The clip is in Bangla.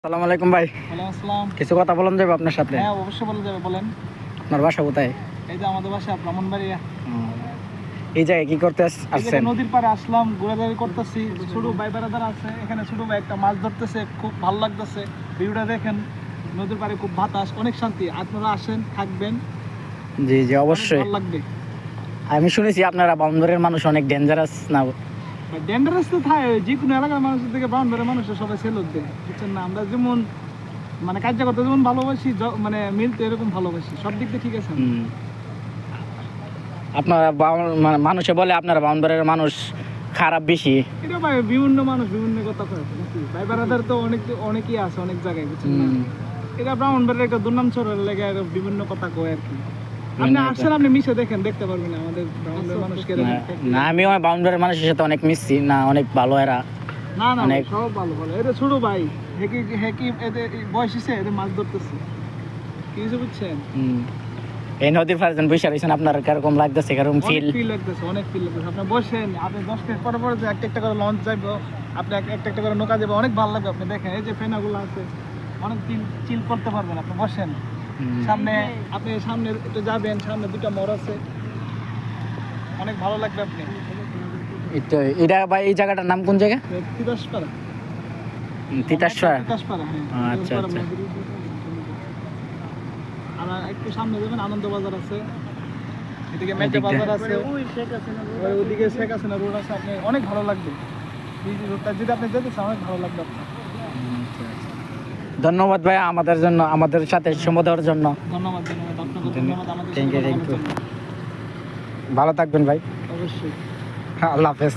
আসসালামু আলাইকুম ভাই। ওয়ালাইকুম আসসালাম। কিছু কথা বলুন যাবে আপনার সাথে? হ্যাঁ, অবশ্যই বলা যাবে, বলেন। আপনার বাসা কোথায়? এই যে আমাদের বাসা ব্রাহ্মণবাড়িয়া। এই জায়গায় কি করতে এই যে আসছেন? নদীর পাড়ে আসলাম, ঘোরাঘুরি করতেছি। ছোট ভাই বেড়াদার আছে এখানে, ছোট ভাই একটা মাছ ধরতেছে, খুব ভালো লাগতেছে। ভিউটা দেখেন, নদীর পাড়ে খুব বাতাস, অনেক শান্তি। আপনারা আসেন, থাকবেন, জি জি অনেক অবশ্যই। ভালো লাগবে। আমি শুনেছি আপনারা বাউন্ডারির মানুষ অনেক ডেঞ্জারাস না? ডেঞ্জারাস তো থাকে, যে কোনো এলাকার মানুষের থেকে ব্রাহ্মণবাড়িয়ার মানুষের সবাই সেলুট দেয়, বুঝছেন না? আমরা যেমন মানে কার্য করতে যেমন ভালোবাসি, মানে মিলতে এরকম ভালোবাসি, সব দিক দিয়ে ঠিক আছে। আপনারা মানুষে বলে আপনারা বাউন্ডারির মানুষ খারাপ বেশি। এটা ভাই বিভিন্ন মানুষ বিভিন্ন কথা কয় নাকি? ভাই বেড়াদার তো অনেকেই আছে অনেক জায়গায়, বুঝছেন না? এটা ব্রাহ্মণবাড়িয়ার একটা দুর্নাম ছড়ার লেগে বিভিন্ন কথা কয় আর কি। আপনি আসেন, আপনি মিশে দেখেন, দেখতে পারবেন আমাদের ব্রাহ্মণবাড়িয়ার মানুষকে। না, আমিও বাউন্ডারির মানুষের সাথে অনেক মিশছি না, অনেক ভালো এরা। না না, অনেক সব ভালো ভালো। এটা ছোট ভাই, হেকি এদের বয়স হিসেবে এদের মাছ ধরতেছে, কিছু বুঝছেন? এই নদীর পাড়ে যখন বসে রয়েছেন আপনার কিরকম লাগতেছে, কিরকম ফিল? ফিল লাগতেছে, অনেক ফিল লাগতেছে। আপনি বসেন, আপনি 10 মিনিট পরে পরে যে একটা একটা করে লঞ্চ যাইবো, আপনি একটা একটা করে নৌকা যাবো, অনেক ভালো লাগবে। আপনি দেখেন এই যে ফেনাগুলো আছে, অনেক চিল করতে পারবেন। আপনি বসেন, সামনে আপনি সামনে একটু যাবেন, সামনে দুটো মোড় আছে, অনেক ভালো লাগবে। আপনি এটা ভাই, এই জায়গাটার নাম কোন জায়গা? তিতাসপাড়া। তিতাসপাড়া। তিতাসপাড়া, হ্যাঁ। আচ্ছা আচ্ছা। আর একটু সামনে যাবেন, আনন্দ বাজার আছে, এদিকে মেটে বাজার আছে, ওইদিকে শেখ হাসিনা রোড আছে। আপনি অনেক ভালো লাগবে এই রোডটা, যদি আপনি যেতে চান অনেক ভালো লাগবে আপনার। ধন্যবাদ ভাই আমাদের জন্য, আমাদের সাথে সময় দেওয়ার জন্য। ধন্যবাদ, ধন্যবাদ আপনাকে, ধন্যবাদ আমাদের Thank you, সাথে কথা thank you. বলার জন্য। ভালো থাকবেন ভাই। অবশ্যই। আল্লাহ হাফেজ।